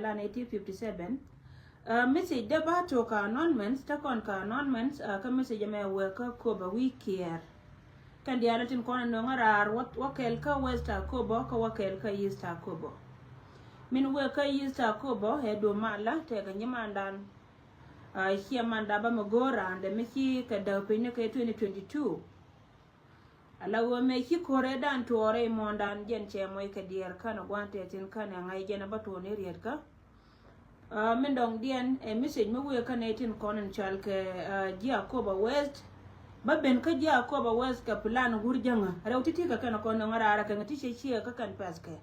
1857 message de ba to ka announcements ta kon ka announcements ka message me we ka ko ba weekier kan dia latin kon no ngarar wakel ka west ko ba ka wakel ka east ko ba min we ka east ko ba he do mala te ga nyimandan hiya manda ba magora ande miki ka da pe ne ka 2022 alawo me ki kore dan tore mondan jen che moy ka dier kana gwante tin kana ngai jena bato ne riet ka min dong dien e message me we kana tin konen chalke Jacoba West ba ben ka Jacoba West ka plan gurjanga rewtiti ka kana kono ngara ka ngati che ka kan paske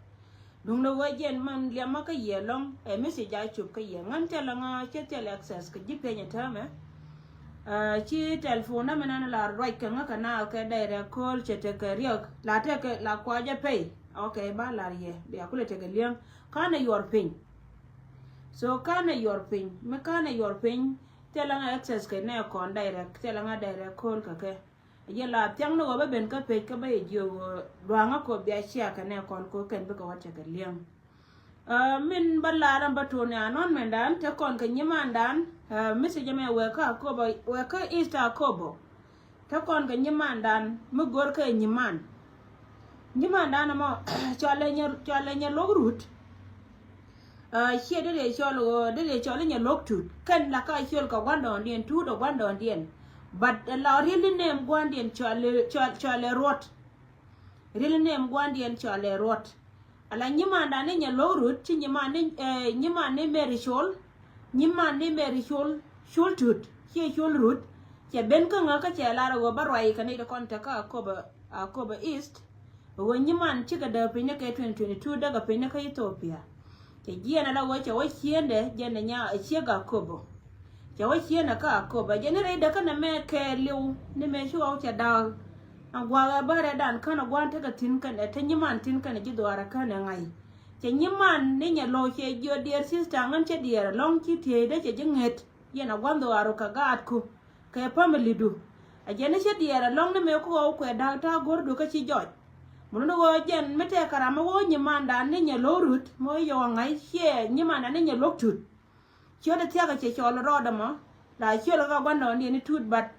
dung no wajen man liya maka yelong e message a chup ka ye ngan tela nga che tele access ka jipe nya tame chi telephone na na la right ka nga kana ka direct call che te ka riok la te ka la kwa ja pay okay ba la ye be akule te ka liang kana your pin so kana your pin me kana your pin tela nga access ka ne kon direct tela nga direct call ka ke ye la tyang no ba ben ka pe ka ba ye jo dwanga ko bia chia ka ne kon ko ken be ka wacha ka liang min balaran batone anon mendan te kon ka nyimandan message me we ka Easter kobo te kon ka nyimandan mu gor ka nyimandan mo chale nya logrut here de chole nya loktut kan la ka chol ka gwando ndien tu do gwando ndien but la really name gwandien chale rot really name gwandien chale rot ala nyimanda ne nya logrut ti nyimane merishol shultut che shulrut che ben ka nga ka che la ro ba roi ka ne de kon ta ka koba east wo nyiman ti ga da pinne ka 2022 daga pinne ka Ethiopia che giena la wo che wo chiende jene nya che ga kobo che wo chiena ka koba jene re da kana me ke liu ne me shu au che da angwa ba re dan kana gwanta ka tin kan ta nyiman tin kan ji dwara kana ngai che nyiman ne nya lo che jo dear sister ngan che dear long ki te de che jinget yena gwando aro ka gat ku ke family du a jene che dear long ne me ko ko da ta gordo ka chi joj muno wo jen mete karama wo nyiman da ne nya lo rut mo yo ngai che nyiman ne nya loktut cho da tia ka che cho lo roda mo la cho lo ga gwando ni tut but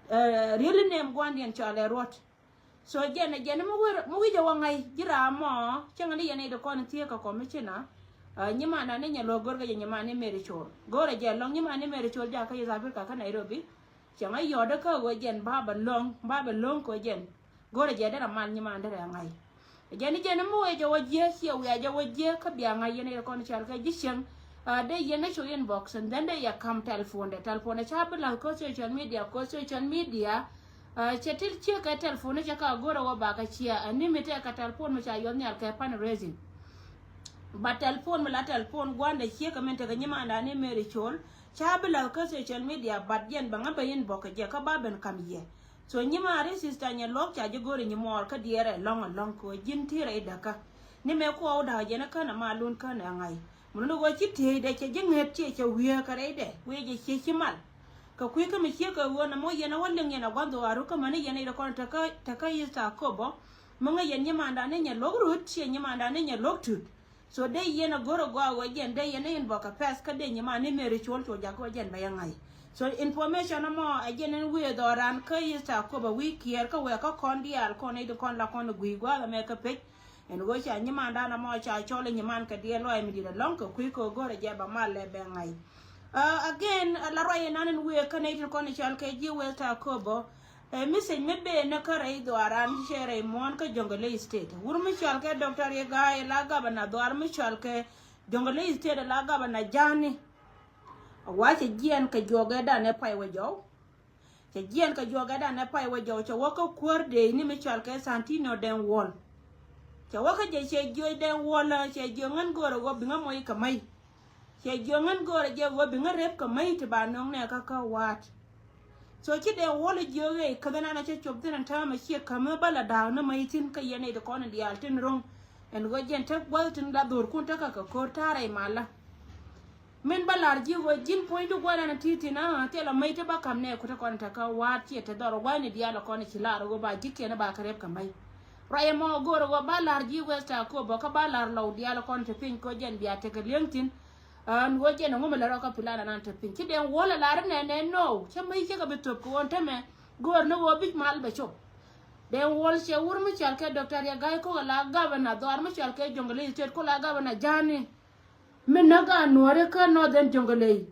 really name gwandien cho le rot so jene mu wi jo ngai jira mo changa ni yene do kon tie ka ko mechina nyimana ne nyalo gorga nyimane meri chor gore je long nyimane meri chor ja ka yesa ka Nairobi changa yoda ka wo jen baba long ko jen gore je da man nyimane da ngai jene mu we jo je sia we jo je ka bia ngai yene kon chal ka jisheng de yene show inbox and then they come telephone cha bla ko social media chetil che ka telephone cha ka gora wa ba ka chia ani mete ka telephone mo cha yon nyal ka pan raising ba telephone mo la telephone gwanda che ka mente ka nyima na ne meri chol cha bla ka social media bad yen ba ngaba yen boka je ka ba ben kam ye so nyima re sister nya lok cha je gore nyimo ka diere long ko jin tire daka ni me ko da je na kana malun kana ngai mun no go chi te de che jinget che wiya ka re de we je che chimal ka kwi ka mi ka wona mo yana wallen yana gwando aro ka mani yana da kon ta ka yisa kobo munga yanya manda ne nya logrut che nya manda ne nya logtut so dai yana goro gwa wajen dai yana yin boka pass ka dai nya mani me ritual to ja ko wajen bayangai so information mo again we do ran ka yisa kobo week year ka we ka kon dial kon ne kon la kon gwi gwa me ka pe en go cha nya manda na mo cha chole nya man ka die lo mi di da long ko kwi ko goro ja ba male bengai again la roye nanen we kanaitin kon chal ke ji we ta kobo message me be na kare do aran shere mon ka jongole state wur mi chal ke doctor ye ga la ga bana do ar mi chal ke jongole state la ga bana jani wache jien ka joge da ne pai we jo che jien ka joge da ne pai we jo che woko kworde ni mi chal ke santino den wol che woko je che jo den wol che jo ngan goro go binga moy kamai che jongan gore je wo binga rep ka mai te ba nong ne ka wat so ki de wole joge ka na che chop tin ta ma che ka ma bala da na mai tin ka yene de kon di altin rong en go jen te wal tin da dur kun ta ka ko tare mala men balar ji wo jin point go na titi na te la mai te ba kam ne ko ta kon ta ka wat che te doro wa ni dia la kon ki la ro ba dikke na ba ka rep ka mai raye mo gore go balar ji westa ko bo ka balar law dia la kon te pin ko jen biya te ka lengtin an wo je no ngom la ka pilana nan ta pin ki den wala la ne no chama ke ka bitop ko on teme gor no wo bit mal be chop den wol che wur mi chal ke doctor ya gay ko la gabana dor mi chal ke jongale tet ko la gabana jani min naga nuare ka no den jongale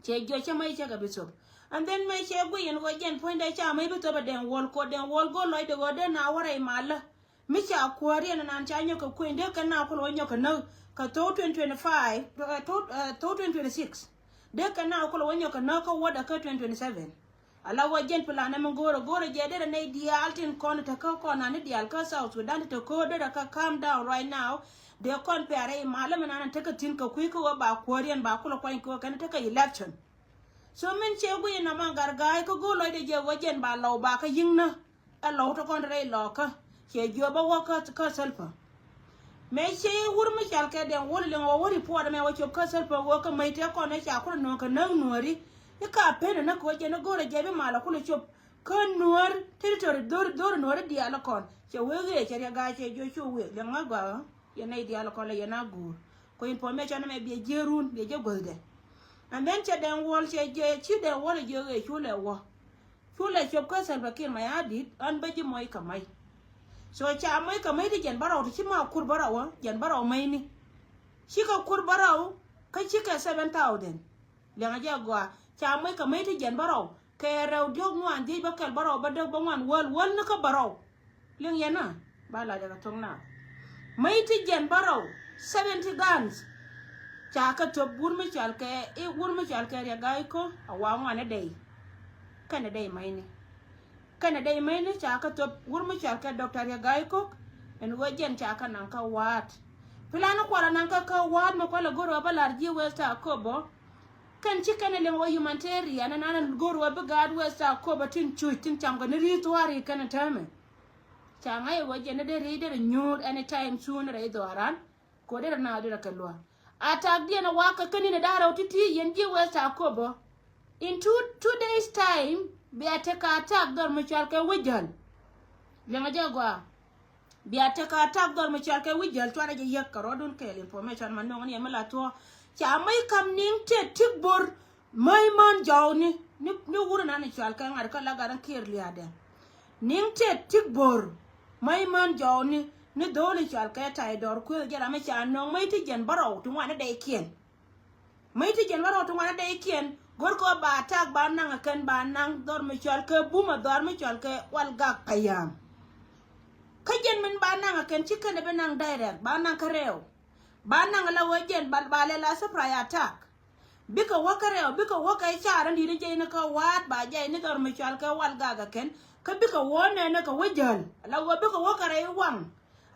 che jo chama ke ka bitop and then me che gu yen go jen point da cha mai bitop den wol ko den wol go loy de go den na wara mal mi cha kwari na nan cha nyoka kwende ka na ko lo nyoka no ka to 2025 to 2026 de ka na ko lo nyoka no ka woda ka 2027 ala wa jen plana mo goro je de na dia altin kon ta ko na ni dia ka South Sudan to ko de ka calm down right now de kon pare malam na nan ta ka tin ka ku ko ba kwarian ba ko lo ko kan ta ka election so men che gu yen na man gargai ko go lo de je wa jen ba lo ba ka yingna a lo to kon re lo ka che jo ba wa ka selfa me che wur mi chal ke den wol le wo report me wa chop ka selfa wo ka mai te ko na cha ko no ka nang nuori e ka pene na ko je na gore je be mala ko le chop ka nuor territory dor nuor di ala kon che we ge che ga che jo chu we le ngaga ye na di ala ko le ye na gur ko information me be jerun be je golde and then che den wol che je chi den wol je ge chu le wo chu le chop ka selfa kin ma ya dit an be ji moy ka mai so cha mai ka mai de jen barau ti ma kur barau jen barau mai ni shi ka kur barau ka shi ka 7000 le nga ja gwa cha mai ka mai de jen barau ke rew diog ngwan di ba kal barau ba dog ba ngwan wol na ka barau ling yana ba la daga tong na mai ti jen barau 70 guns cha ka to bur mi chal ke e bur mi chal ke ya gai ko awa ngwan dei kana dei mai ni kana dai mai ne cha ka to wurmu cha ka doctor ya gai ko en wajen cha ka nan ka wat filana kwara nan ka wat ma kwala goro ba larji west akobo kan ci kana le humanitarian nan goro ba gad west akobo tin chu tin cham ga ni ritwari kana tame cha ngai wajen ne de ri de nyur anytime soon re doran ko de na de ka lo attack dia na waka kani ne daro titi yenji west akobo in 2 days time biate ka attack dor mu chal ke wujal le nga jagwa biate ka attack dor mu chal ke wujal twara je yak karodun ke information man no ngani mala to cha mai kam ning te tigbor mai man jawni ni wura na ni chal ke ngar ka la garan kir liade ning te tigbor mai man jawni ni dole chal ke tai dor ku jara me cha no mai ti jen baro tu wana de kien mai ti jen baro tu wana de kien gorko ba attack ba nang kan ba nang dor mi chal ke buma dor mi chal ke wal ga kayam kajen min ba nang kan chicken be nang direct ba nang kareo ba nang la wajen bal bale la surprise attack bika wakareo bika wakai charan di je na ka wat ba je ni dor mi chal ke wal ga ken ka bika wona na ka wajal la wa bika wakare wang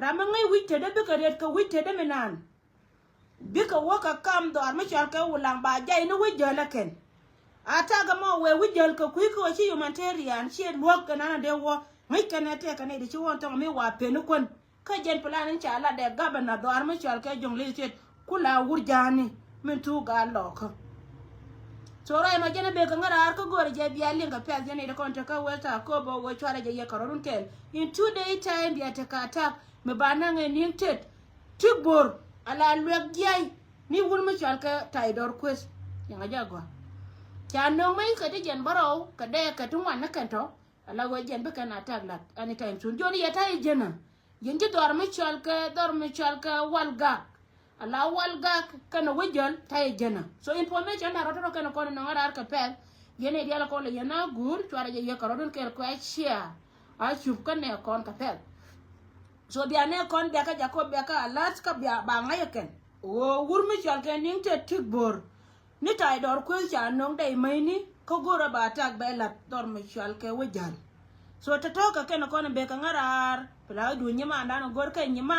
ramangai witte de bika red ka witte de minan bika waka kam dor mi chal ke wulang ba je ni wajal ken ataga mo we wujal ko kuiko chi humanitarian chi luok kana de wo ngai kana te kana de chi won to me wa penu kon ka jen plan cha la de gabana do arma chal ke jongle che kula wurjani min tu ga lok so rai ma jena be ka ngara ar ko gore je biya linga pe jena de kon to ka weta ko bo wo chara je ye karorun kel in 2 day time biya te ka attack me bana ngai ning tet tibor ala luok jai ni wurma chal ke taidor quest yanga jagwa cha no mai ka de jen baro ka de ka tungwan na kan to ala go jen be kana taglat ani time sun joni ya tai jena yen ji dor mi chal ka walga ala walga kana wajal tai jena so information na roto kana kono ngara ka pel yene dia la ko le yana gur twara je ya karodon ker ko share a chup kan ne kon ka pel so bia ne kon bia ka jakob bia ka alat ka bia ba ngayaken o wur mi chal ka ning te tikbor ni tai dor ko cha nong dai mai ni ko gora ba tak ba la dor mi chal ke wajal so ta to ka ken ko be ka ngarar pla du nyima ndan gor ka nyima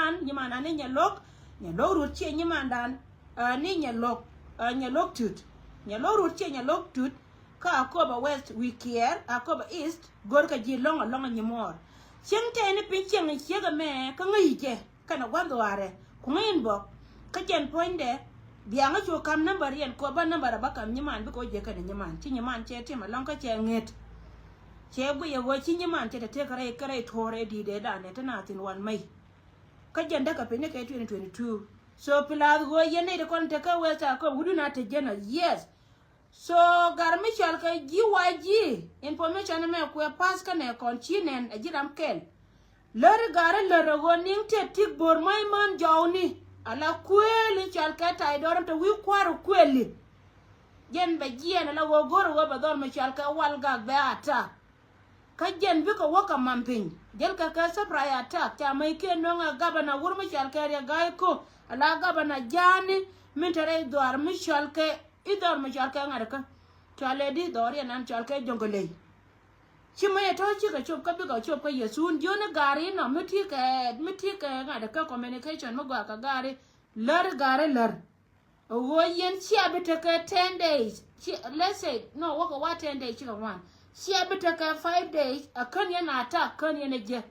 ne nyalok rut che nyima ndan ni nyalok tut ka akoba west wikier akoba east gor ka ji longa nyimor chen te ni pin chen che ga me ka ngi je kana gwando are ku ngin bo ka jen poinde biya nga cho kam number yen ko ba number ba kam nyiman bi ko je ka nyiman ti nyiman che te ma long ka che nget che gu ye wo chi nyiman che te kare tore di de da ne ta na tin wan mai ka jen da ka pe ne ka 2022 so Pilar go yene de kon te ka weta ko wudu na te jena yes so garmi chal ka GYG information me ko pas ka ne kon chinen ajiram kel lere gare lere go ning te tik bor mai man jawni ala kweli chal ka tai doram to wi kwaru kweli jen be jiena la go goro go ba dor me chal ka wal ga be ata ka jen bi ko waka mamping jel ka surprise attack ta mai ke no nga gabana wur me chal ka ya gai ko ala gabana jani min tare dor me chal ka idor me chal ka ngada ka chale di dor ya nan chal ka jongole chimaya to chi ka chop ka bi ka chop ka yesun jone gari no miti ka ngada ka communication mo ga ka gari lar gare lar wo yen chia bita ka 10 days let's say no waka wa 10 days chika one chia bita ka 5 days a kan yana attack kan yana je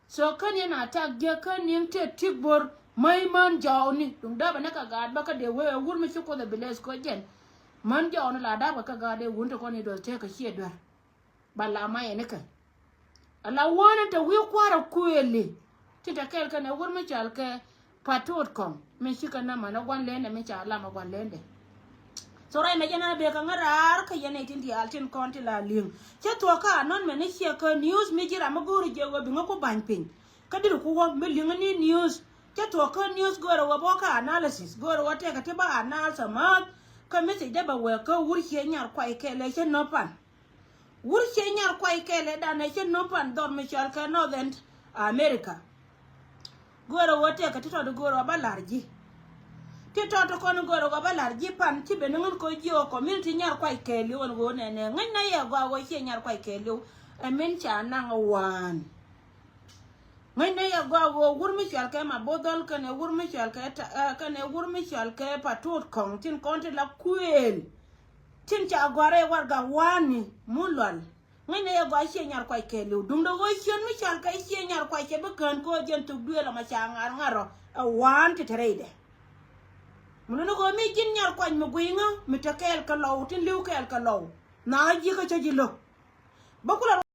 so kan yana attack je kan yin te tikbor mai man jawni dum da ba naka ga ba ka de we wur mi ko da biles ko jen man jawni la da ba ka ga de wunta ko ni do te ka shi dwar balla mai ne ka ala wona ta wi kwara kuele tita kel kan wur mi chal ka patot kom me shika na mana gwan lende me chala ma gwan lende so rai me jana be ka ngarar ka yene tindi altin konti la ling che to ka non me ne shia ka news me jira ma guru je go bi ngoko ban pin ka dir ku wo me ling ni news che to ka news go ro bo ka analysis go ro te ka te ba analysis ma ka me se ba we ka wur she nyar kwai ke le che no pan wur she nyar kwai ke le da ne che no pan dor me chal ka northern America goro wote ka tito do goro balarji tito to kon goro go balarji pan ti be ngun ko jio community nyar kwai keli won go ne ne ngina ye go che nyar kwai keli amen cha na wan ngina ye go gurmi chal ka ma bodol ka ne gurmi chal ka ne gurmi chal ka patot kong tin konti la kuel tin cha gore war ga wani mulal ngene ya gwa she nyar kwai kelu dum do go chen mi chal ka she nyar kwai ke be kan ko jen tu duela ma cha ngar ngaro wan ti trade mun no go mi jin nyar kwai mu guinga mi takel ka law tin liu kel ka law na ji ka cha ji lo bakula